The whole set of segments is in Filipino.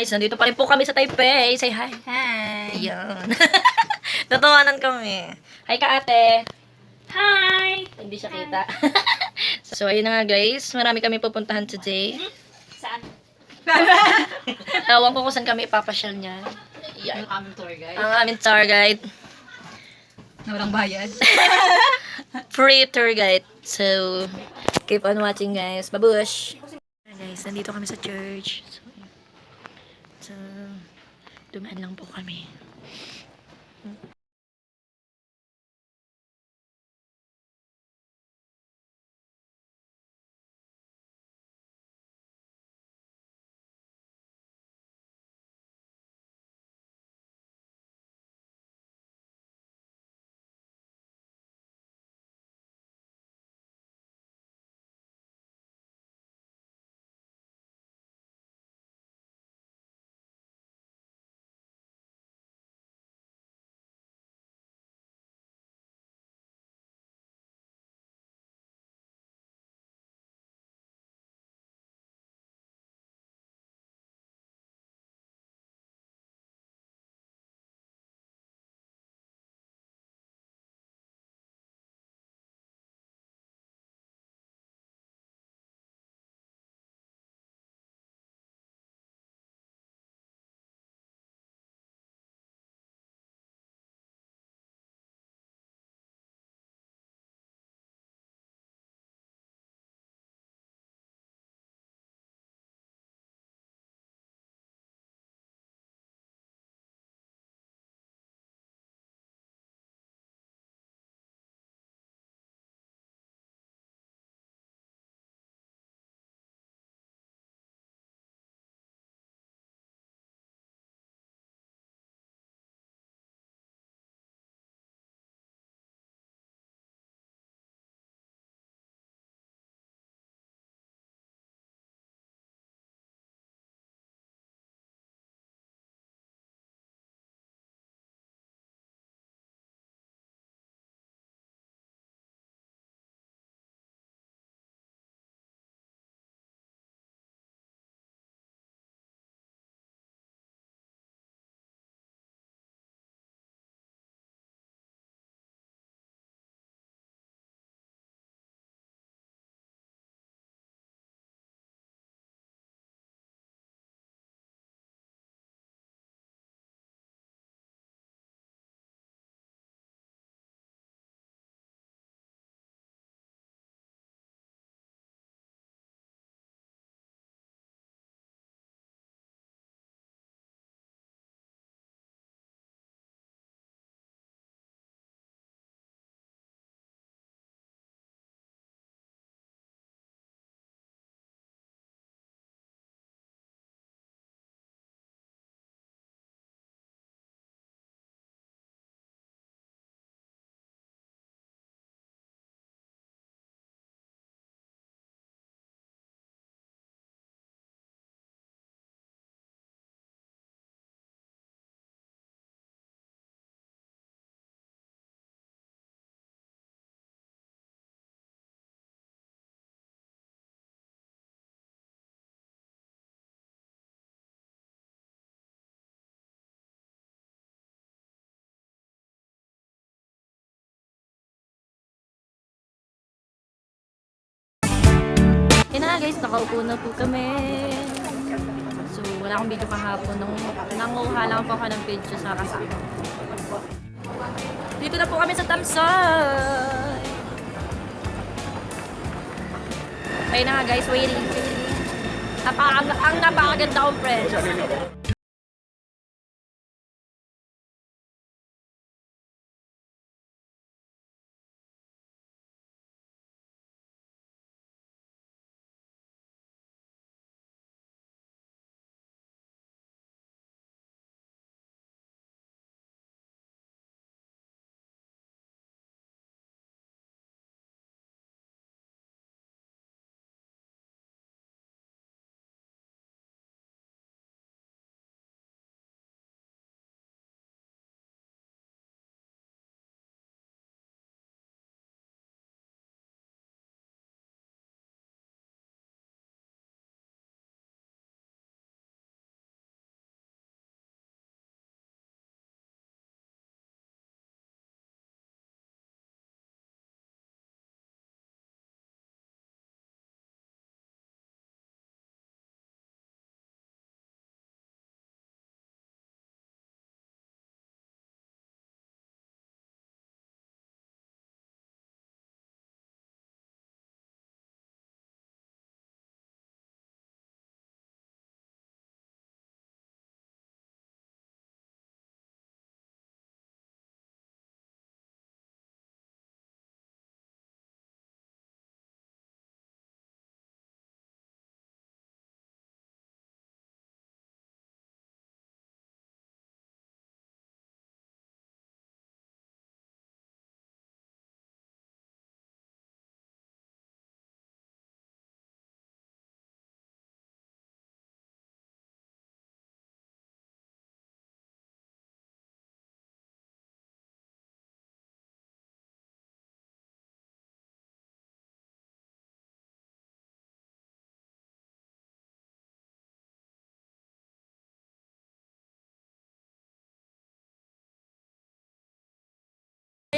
guys, nandito pa rin po kami sa Taipei. Say hi. Hi! Yan. Tatawanan kami. Hi ka ate. Hi! Hindi siya kita. So, ayun na nga guys. Marami kami pupuntahan today. Saan? Tawag ko kung saan kami ipapasyal niya. Yan. Yung aming tour guide. Ang aming tour guide. Na walang bayad. Free tour guide. So, keep on watching guys. Babush! Guys, nandito kami sa church. So, dumaan lang po kami. Yun na nga guys, nakaupo na po kami. So, wala akong video kahapon. Nanguha lang po ako ng video sa kasama. Dito na po kami sa Tamsoy. Ayun na nga guys, waiting. Ang napakaganda kong friends.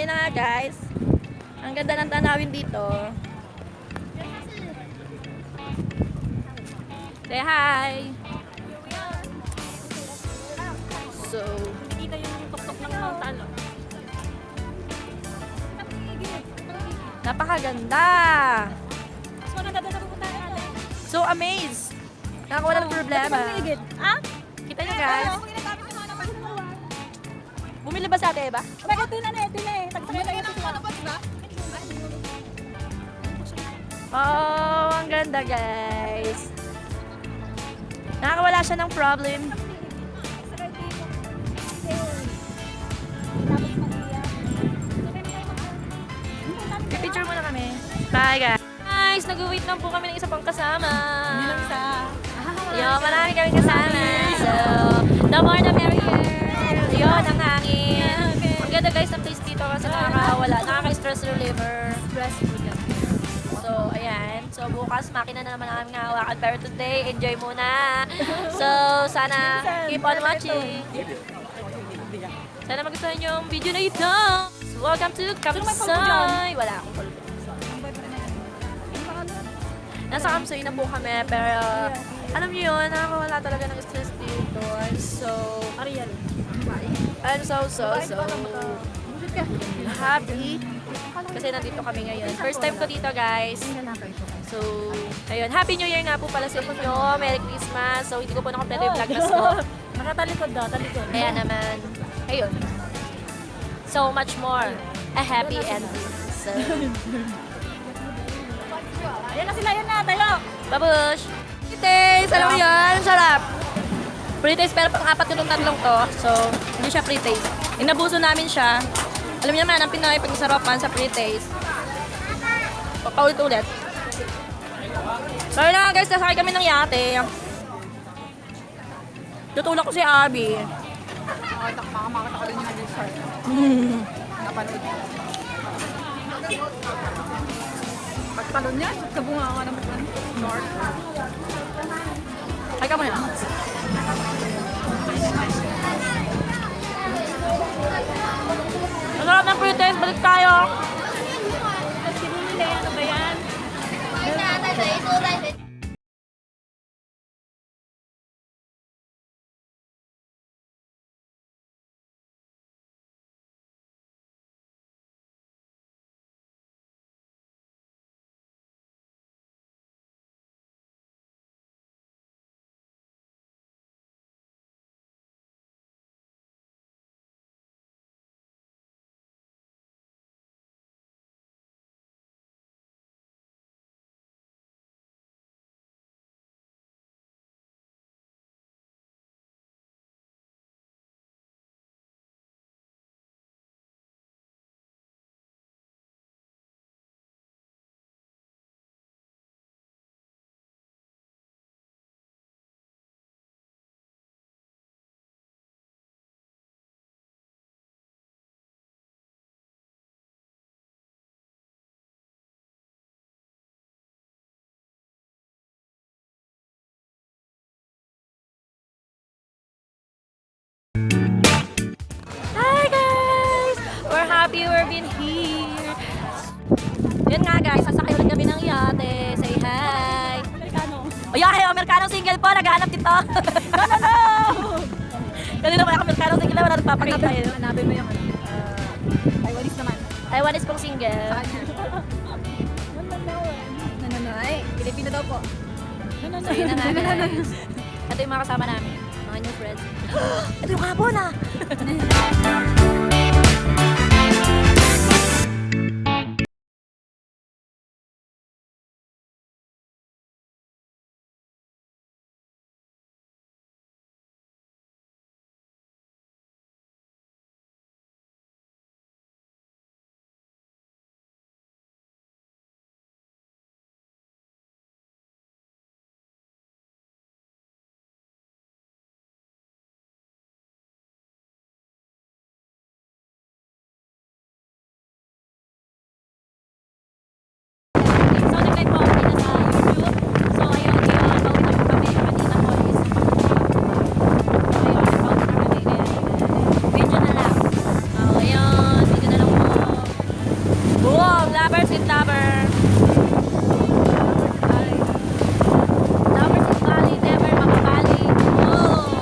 ayun na nga guys. Ang ganda ng tanawin dito. Say hi! So, Dito yung tuktok ng Mount Talo. napakaganda! Mas maganda doon sa pupuntahan natin. So amazed! Nakawala ng problema. Ah? Kita niyo guys. Bumili ba sa ate ba? Bakit din na eh. Tagsakay lang ito sa ba? Oh, ang ganda guys. Nakakawala siya ng problem. Picture muna kami. Bye guys. Guys, nag-wait lang po kami ng isa pang kasama. Yo, marami kami kasama. So, the more the merrier. Yun, ang hangin. Ang ganda guys ng place dito kasi nakakawala. Nakaka-stress reliever. Stressful yan. So, ayan. So, bukas makina na naman ang aming hawakan. Pero today, enjoy muna. So, sana keep on watching. Sana magustuhan niyo yung video na ito. So, welcome to Kamsay. Wala akong pulbo. Nasa Kamsay na po kami. Pero, alam niyo yun, nakakawala talaga ng stress dito. I'm so happy. Kasi nandito kami ngayon. First time ko dito, guys. So, ayun. Happy New Year nga po pala sa inyo. Merry Christmas. So, hindi ko po nakompleto yung vlogmas ko. Nakatalikod daw, talikod. Kaya naman, ayun. So much more. A happy ending. So, Ayan na sila, yan na, tayo. babush! Pre-taste! Alam mo yun? Sarap! Pre-taste pero pang-apat yung tatlong to. So, hindi siya pre-taste. Inabuso namin siya. Alam niyo naman, ang Pinoy pag-sarapan sa pre-taste. Paulit-ulit. So, yun na nga guys, nasakay kami ng yate. Tutulak ko si Abby. Makamakata ka rin yung resort. Napanood. Pagtalon niya, kabunga ka naman ng north. Ay ka muna. Masarap ng pre-taste, balik tayo. Ano ba yan? Hi guys! We're happy we've been here. Yun nga guys, sasakay ulit kami ng yate. Say hi! Amerikano. O yun, Amerikanong single po, naghahanap dito. Kanina pa yung Amerikanong single na wala nagpapakita yun. Hanapin mo yung Taiwanese naman. Taiwanese pong single. Nananoy. Pilipino daw po. So yun na nga guys. Ito yung mga kasama namin, mga new friends. Ito yung hapon ah! in Tower. Towers in Bali, never mapapali. Oh!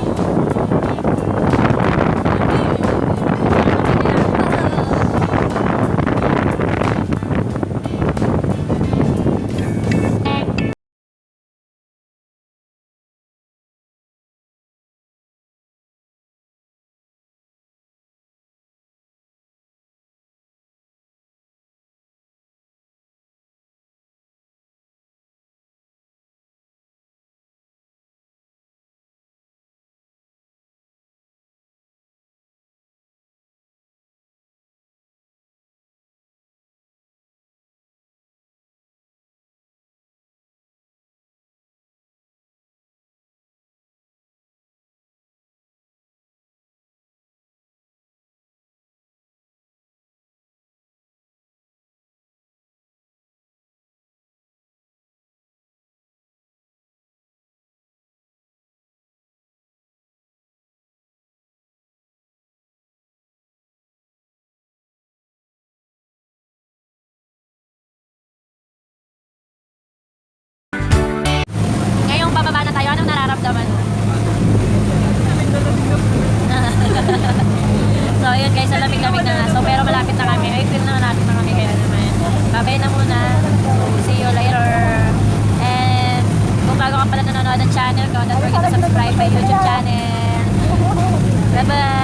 Ngayong bababa na tayo, anong nararamdaman mo? So, ayun guys, sa lamig-lamig na nga. So, pero malapit na kami. Ay, feel na natin na kami kaya naman. Babay na muna. So, see you later. And, kung bago ka pala nanonood ng channel ko, don't forget to subscribe my YouTube channel. Bye-bye!